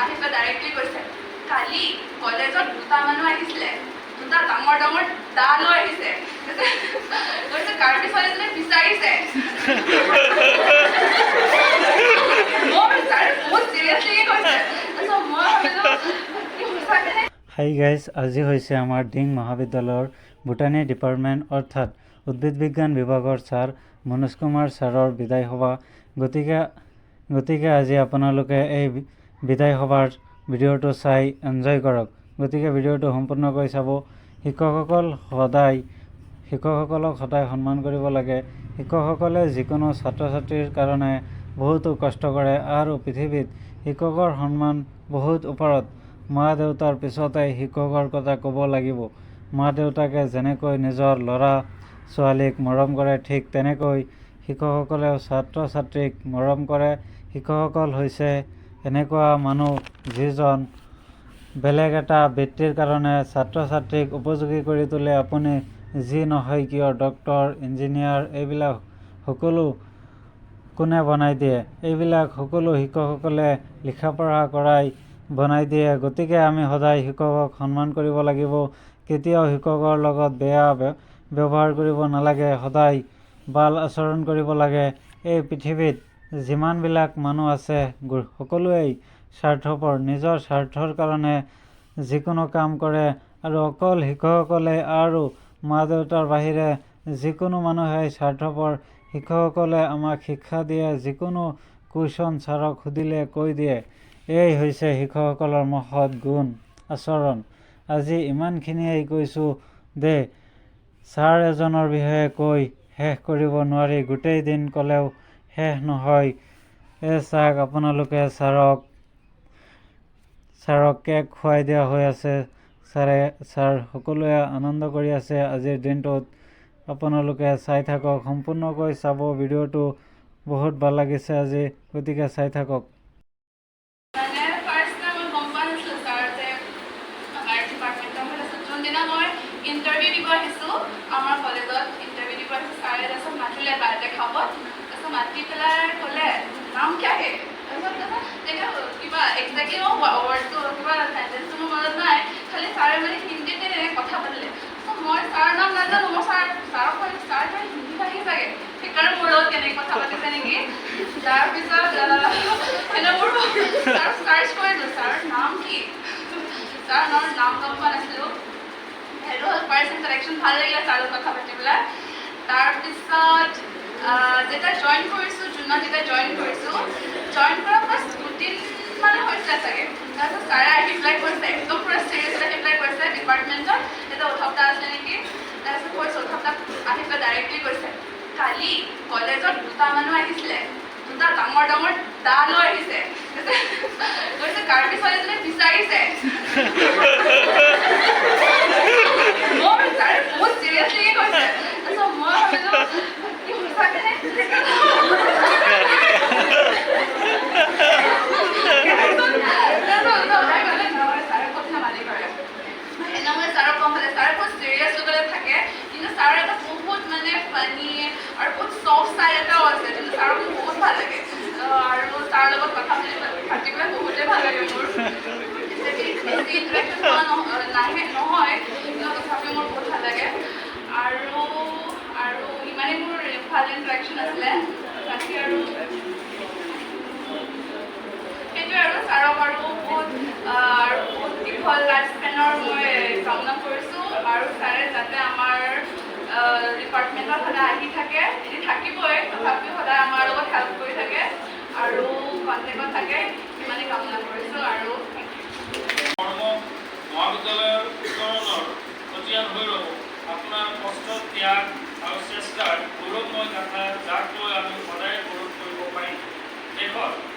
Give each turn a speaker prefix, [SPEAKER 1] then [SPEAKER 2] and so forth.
[SPEAKER 1] আহি পেলাই ডাইৰেক্টলি কৈছে কালি কলেজত দুটা মানুহ আহিছিলে দুটা ডাঙৰ ডাঙৰ দা লৈ আহিছে কৈছে কাৰ্বি ছোৱালীজনী বিচাৰিছে
[SPEAKER 2] হাই গাইজ, আজি হৈছে আমাৰ ডিং মহাবিদ্যালয়ৰ বুটানী ডিপাৰ্টমেণ্ট অৰ্থাৎ উদ্ভিদ বিজ্ঞান বিভাগৰ ছাৰ মনোজ কুমাৰ ছাৰৰ বিদায় সভা। গতিকে আজি আপোনালোকে এই বিদায় সভাৰ ভিডিঅ'টো চাই এনজয় কৰক। গতিকে ভিডিঅ'টো সম্পূৰ্ণকৈ চাব। শিক্ষকসকলক সদায় সন্মান কৰিব লাগে। শিক্ষকসকলে যিকোনো ছাত্ৰ ছাত্ৰীৰ কাৰণে বহুতো কষ্ট কৰে আৰু পৃথিৱীত শিক্ষকৰ সন্মান বহুত ওপৰত। মা দেউতাৰ পিছতে শিক্ষকৰ কথা ক'ব লাগিব। মা দেউতাকে যেনেকৈ নিজৰ ল'ৰা ছোৱালীক মৰম কৰে ঠিক তেনেকৈ শিক্ষকসকলেও ছাত্ৰ ছাত্ৰীক মৰম কৰে। শিক্ষকসকল হৈছে এনেকুৱা মানুহ যিজন বেলেগ এটা বৃত্তিৰ কাৰণে ছাত্ৰ ছাত্ৰীক উপযোগী কৰি তোলে। আপুনি যি নহয় কিয় ডক্তৰ ইঞ্জিনিয়াৰ এইবিলাক সকলো কোনে বনাই দিয়ে? এইবিলাক সকলো শিক্ষকসকলে লিখা পঢ়া কৰাই বনাই দিয়ে। গতিকে আমি সদায় শিক্ষকক সন্মান কৰিব লাগিব। কেতিয়াও শিক্ষকৰ লগত বেয়া ব্যৱহাৰ কৰিব নালাগে। সদায় ভাল আচৰণ কৰিব লাগে। এই পৃথিৱীত যিমানবিলাক মানুহ আছে সকলোৱেই স্বাৰ্থপৰ, নিজৰ স্বাৰ্থৰ কাৰণে যিকোনো কাম কৰে আৰু অকল শিক্ষকসকলে আৰু মা দেউতাৰ বাহিৰে যিকোনো মানুহেই স্বাৰ্থপৰ। শিক্ষকসকলে আমাক শিক্ষা দিয়ে, যিকোনো কুৱেশ্যন ছাৰক সুধিলে কৈ দিয়ে। এই হৈছে শিক্ষকসকলৰ মহৎ গুণ আচৰণ। আজি ইমানখিনিয়েই কৈছোঁ দে। ছাৰ এজনৰ বিষয়ে কৈ শেষ কৰিব নোৱাৰি, গোটেই দিন ক'লেও শেষ নহয়। চাওক আপোনালোকে ছাৰক কেক খুৱাই দিয়া হৈ আছে। ছাৰ সকলোৱে আনন্দ কৰি আছে আজিৰ দিনটোত। আপোনালোকে চাই থাকক, সম্পূৰ্ণকৈ চাব ভিডিঅ'টো। বহুত ভাল লাগিছে আজি, গতিকে চাই থাকক।
[SPEAKER 1] ইণ্টাৰভিউ দিব আহিছোঁ আমাৰ কলেজত। ইণ্টাৰভিউ দিব আহিছোঁ ছাৰে তাৰপিছত মাতিলে বায়'টেক হাবত। তাৰপিছত মাতি পেলাই ক'লে নাম কি আহে? তাৰপিছত কিবা এক্সেক্টলি ৱৰ্ডটো কিবা চেণ্টেঞ্চটো মোৰ মনত নাই, খালি ছাৰে মানে হিন্দীতে কথা পাতিলে। মই ছাৰৰ নাম নাজানো। মই ছাৰক কৈছোঁ ছাৰ হিন্দী আহি চাগে, সেইকাৰণে মোৰ লগত কেনেকৈ কথা পাতিছে নেকি। তাৰপিছত মোৰ চাৰ্চ কৰিলোঁ ছাৰৰ নাম কি। ছাৰৰ নাম গম পোৱা নাছিলোঁ। সেইটো হ'ল ফাৰ্ষ্ট ইণ্টাৰেকশ্যন। ভাল লাগিলে ছাৰৰ কথা পাতি পেলাই। তাৰপিছত যেতিয়া জইন কৰিছোঁ, জুনত যেতিয়া জইন কৰা ফাৰ্ষ্ট 2 দিন মানে হৈছিলে চাগে। তাৰপিছত ছাৰে আহি পেলাই কৈছে, একদম পুৰা চিৰিয়াছ আহি পেলাই কৈছে ডিপাৰ্টমেণ্টত, এতিয়া উদ্ধৱ দা আছে নেকি। তাৰপিছত কৈছোঁ, উদ্ধৱ দাক আহি পেলাই ডাইৰেক্টলি কৈছে কালি কলেজত দুটা মানুহ আহিছিলে দুটা ডাঙৰ ডাঙৰ দা লৈ আহিছে কৈছে কাৰ্বি ছোৱালীজনী বিচাৰিছে বহুত চিৰিয়াছলি কৈছে। তাৰপিছত মই ভাবিলোঁ কি সঁচাকেনে ছাৰক কম পালে। ছাৰে বহুত চিৰিয়াছ লগতে থাকে, কিন্তু ছাৰৰ এটা বহুত মানে ফানি আৰু বহুত চফ্ট ছাইড এটাও আছে, কিন্তু ছাৰক মোৰ বহুত ভাল লাগে। আৰু ছাৰৰ লগত কথা পাতি পেলাই বহুতেই ভাল লাগে মোৰ। বেছি ইণ্টাৰেকশ্যন হোৱা নহয়, কিন্তু তথাপিও মোৰ বহুত ভাল লাগে। আৰু ইমানেই মোৰ ভাল ইণ্টাৰেকশ্যন আছিলে। বাকী আৰু সেইটোৱে আৰু ছাৰক আৰু বহুত দীঘল লাইফ স্পেনৰ মই কামনা কৰিছোঁ। আৰু ছাৰে যাতে আমাৰ ডিপাৰ্টমেণ্টত সদায় আহি থাকে, এদিন থাকিবই, তথাপিও সদায় আমাৰ লগত হেল্প কৰি থাকে আৰু কণ্টেক্টত থাকে, সিমানেই কামনা কৰিছোঁ। আৰু
[SPEAKER 3] মহাবিদ্যালয়ৰ উত্তৰণৰ খতিয়ান হৈ ৰ'ব আপোনাৰ কষ্ট, ত্যাগ আৰু চেষ্টাৰ গৌৰৱময় কথা, যাক লৈ আমি সদায় গৌৰৱ কৰিব পাৰিম। দেশত